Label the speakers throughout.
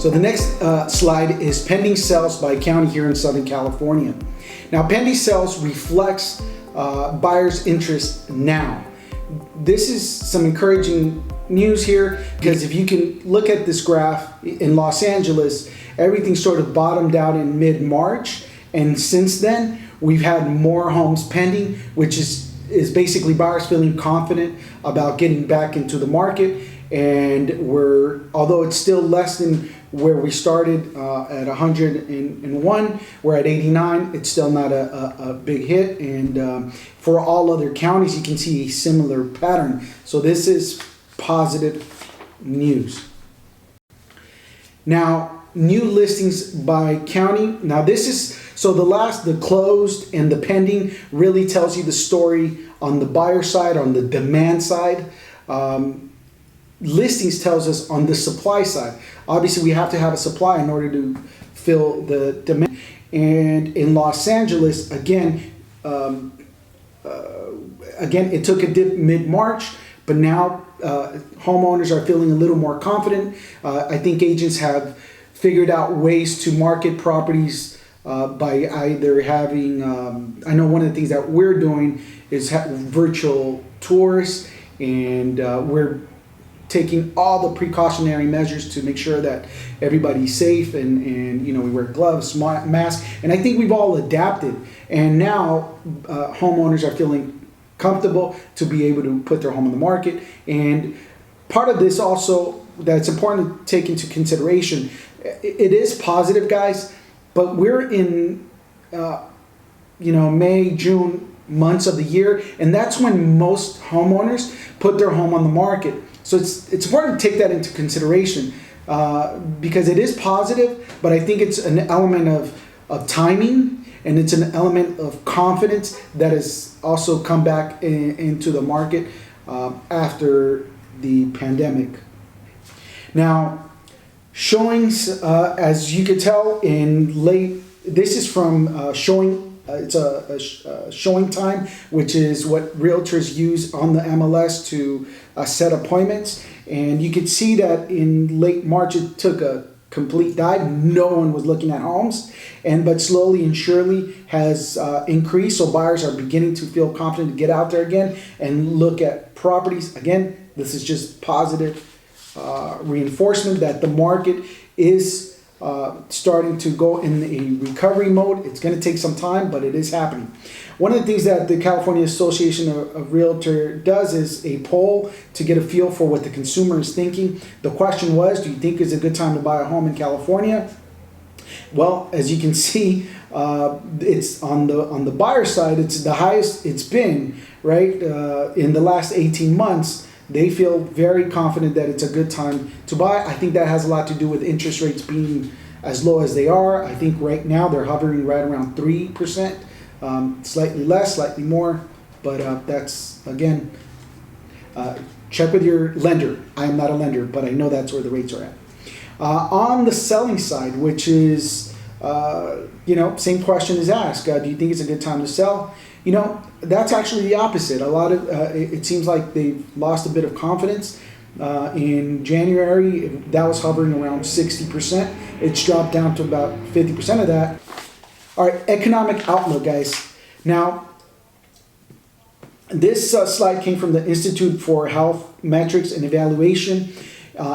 Speaker 1: So the next slide is pending sales by county here in Southern California. Now, pending sales reflects buyers' interest now. This is some encouraging news here, because if you can look at this graph in Los Angeles, everything sort of bottomed out in mid-March, and since then we've had more homes pending, which is basically buyers feeling confident about getting back into the market. And although it's still less than where we started at 101, we're at 89. It's still not a big hit, and for all other counties you can see a similar pattern. So this is positive news. Now, new listings by county. Now this is, so the closed and the pending really tells you the story on the buyer side, on the demand side. Listings tells us on the supply side. Obviously we have to have a supply in order to fill the demand. And in Los Angeles, again, it took a dip mid-March, but now homeowners are feeling a little more confident. I think agents have figured out ways to market properties by either having, I know one of the things that we're doing is virtual tours, and we're taking all the precautionary measures to make sure that everybody's safe, and we wear gloves, masks, and I think we've all adapted, and now homeowners are feeling comfortable to be able to put their home on the market. And part of this also that's important to take into consideration, it is positive, guys, but we're in May, June months of the year, and that's when most homeowners put their home on the market. So it's important to take that into consideration, because it is positive, but I think it's an element of timing, and it's an element of confidence that has also come back into the market after the pandemic. Now, showings, as you can tell, this is from showing. It's a showing time, which is what realtors use on the MLS to set appointments. And you could see that in late March it took a complete dive. No one was looking at homes, but slowly and surely has increased. So buyers are beginning to feel confident to get out there again and look at properties. Again, this is just positive reinforcement that the market is starting to go in a recovery mode. It's going to take some time, but it is happening. One of the things that the California Association of Realtor does is a poll to get a feel for what the consumer is thinking. The question was, do you think it's a good time to buy a home in California? Well, as you can see, it's on the buyer side, it's the highest it's been, right? In the last 18 months. They feel very confident that it's a good time to buy. I think that has a lot to do with interest rates being as low as they are. I think right now they're hovering right around 3%, slightly less, slightly more, but that's, again, check with your lender. I am not a lender, but I know that's where the rates are at. On the selling side, which is, same question is asked. Do you think it's a good time to sell? That's actually the opposite. A lot of it seems like they've lost a bit of confidence. In January, that was hovering around 60%. It's dropped down to about 50% of that. All right, economic outlook, guys. Now, this slide came from the Institute for Health Metrics and Evaluation.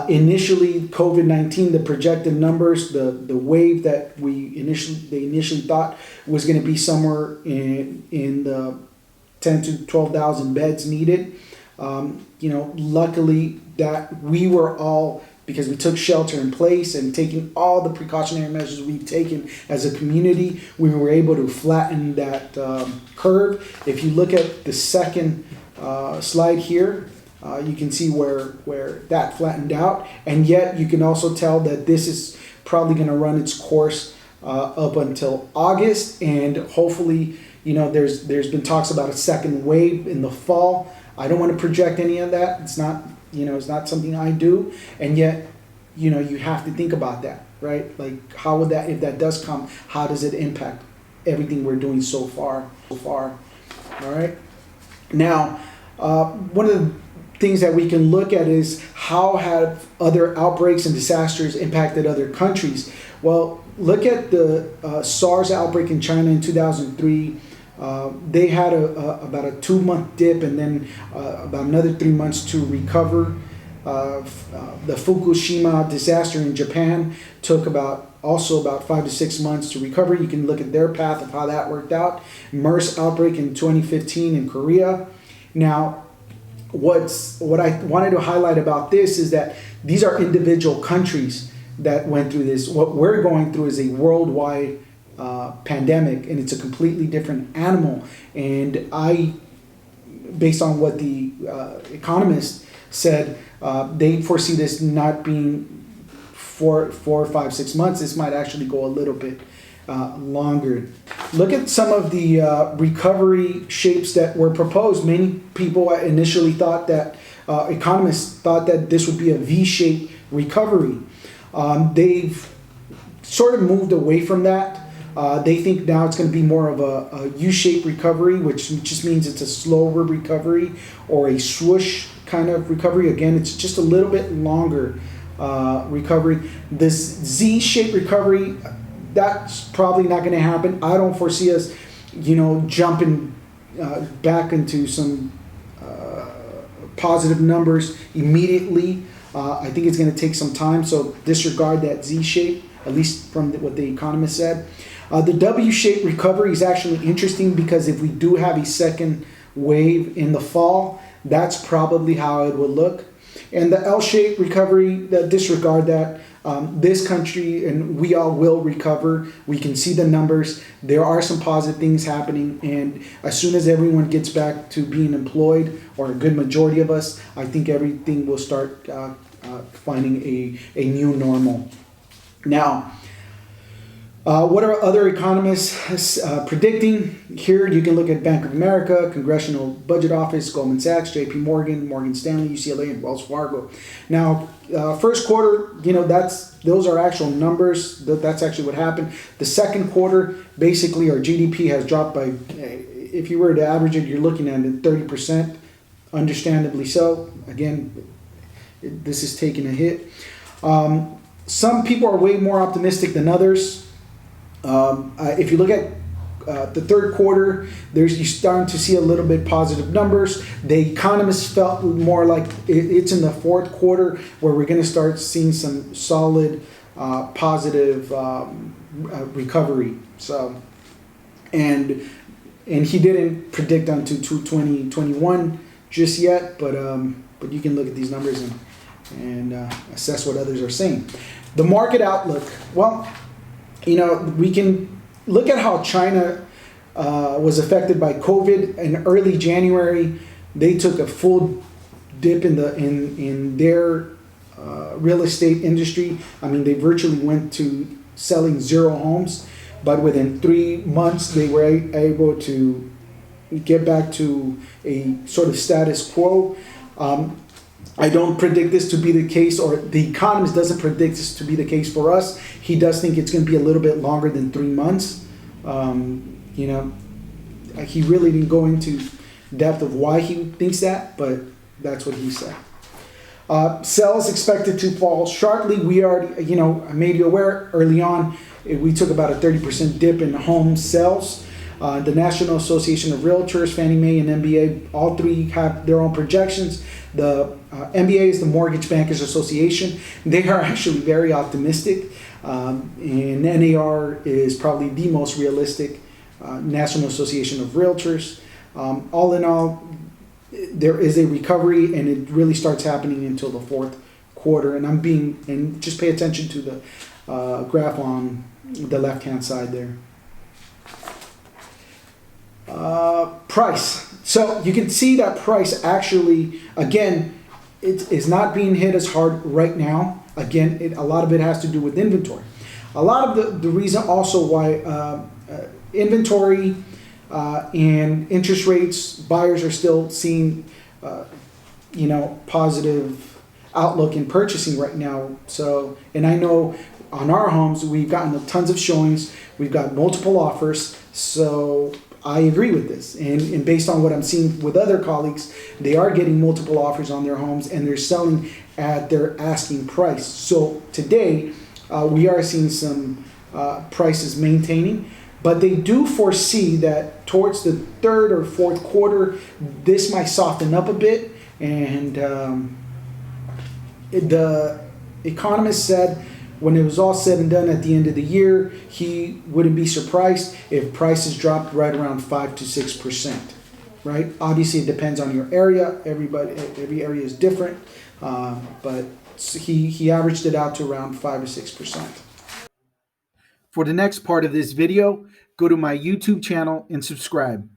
Speaker 1: Initially, COVID-19, the projected numbers, the wave that they initially thought was going to be somewhere in the 10 to 12,000 beds needed. Luckily that we were all, because we took shelter in place and taking all the precautionary measures we've taken as a community, we were able to flatten that curve. If you look at the second slide here, you can see where that flattened out, and yet you can also tell that this is probably going to run its course up until August, and hopefully, there's been talks about a second wave in the fall. I don't want to project any of that. It's not, it's not something I do, and yet, you have to think about that, right? Like, how would that, if that does come, how does it impact everything we're doing so far? All right. Now, one of the things that we can look at is how have other outbreaks and disasters impacted other countries. Well, look at the SARS outbreak in China in 2003. They had about a 2-month dip and then about another 3 months to recover. The Fukushima disaster in Japan took about 5 to 6 months to recover. You can look at their path of how that worked out. MERS outbreak in 2015 in Korea. Now, what I wanted to highlight about this is that these are individual countries that went through this. What we're going through is a worldwide pandemic, and it's a completely different animal. And based on what the economist said, they foresee this not being 4, 5, 6 months. This might actually go a little bit longer. Look at some of the recovery shapes that were proposed. Many people initially thought that, economists thought that this would be a V-shaped recovery. They've sort of moved away from that. They think now it's going to be more of a U-shaped recovery, which just means it's a slower recovery or a swoosh kind of recovery. Again, it's just a little bit longer recovery. This Z-shaped recovery, that's probably not going to happen. I don't foresee us, jumping back into some positive numbers immediately. I think it's going to take some time, so disregard that Z shape, at least from what the economist said. The W-shaped recovery is actually interesting because if we do have a second wave in the fall, that's probably how it would look. And the L-shaped recovery, disregard that. This country and we all will recover. We can see the numbers. There are some positive things happening, and as soon as everyone gets back to being employed, or a good majority of us, I think everything will start finding a new normal. Now, what are other economists predicting? Here you can look at Bank of America, Congressional Budget Office, Goldman Sachs, JP Morgan, Morgan Stanley, UCLA, and Wells Fargo. Now, first quarter, those are actual numbers. That's actually what happened. The second quarter, basically, our GDP has dropped by, if you were to average it, you're looking at 30%, understandably so. Again, this is taking a hit. Some people are way more optimistic than others. If you look at the third quarter, you're starting to see a little bit positive numbers. The economists felt more like it's in the fourth quarter where we're going to start seeing some solid positive recovery. So, and he didn't predict until 2021 just yet, but you can look at these numbers and assess what others are saying. The market outlook. Well, we can look at how China was affected by COVID. In early January, they took a full dip in their real estate industry. I mean, they virtually went to selling 0 homes, but within 3 months, they were able to get back to a sort of status quo. I don't predict this to be the case, or the economist doesn't predict this to be the case for us. He does think it's going to be a little bit longer than 3 months. He really didn't go into depth of why he thinks that, but that's what he said. Sales expected to fall sharply. We already, I made you aware early on, we took about a 30% dip in home sales. The National Association of Realtors, Fannie Mae, and MBA, all three have their own projections. The MBA is the Mortgage Bankers Association. They are actually very optimistic. And NAR is probably the most realistic, National Association of Realtors. All in all, there is a recovery, and it really starts happening until the fourth quarter. And just pay attention to the graph on the left-hand side there. Price. So you can see that price actually, again, it is not being hit as hard right now. Again, a lot of it has to do with inventory. A lot of the reason also why inventory and interest rates, buyers are still seeing, positive outlook in purchasing right now. So, and I know on our homes, we've gotten tons of showings. We've got multiple offers. So I agree with this. And based on what I'm seeing with other colleagues, they are getting multiple offers on their homes and they're selling at their asking price. So today, we are seeing some prices maintaining, but they do foresee that towards the third or fourth quarter, this might soften up a bit. And the economist said when it was all said and done at the end of the year, he wouldn't be surprised if prices dropped right around 5 to 6%. Right? Obviously, it depends on your area. Every area is different, but he averaged it out to around 5 or 6%. For the next part of this video, go to my YouTube channel and subscribe.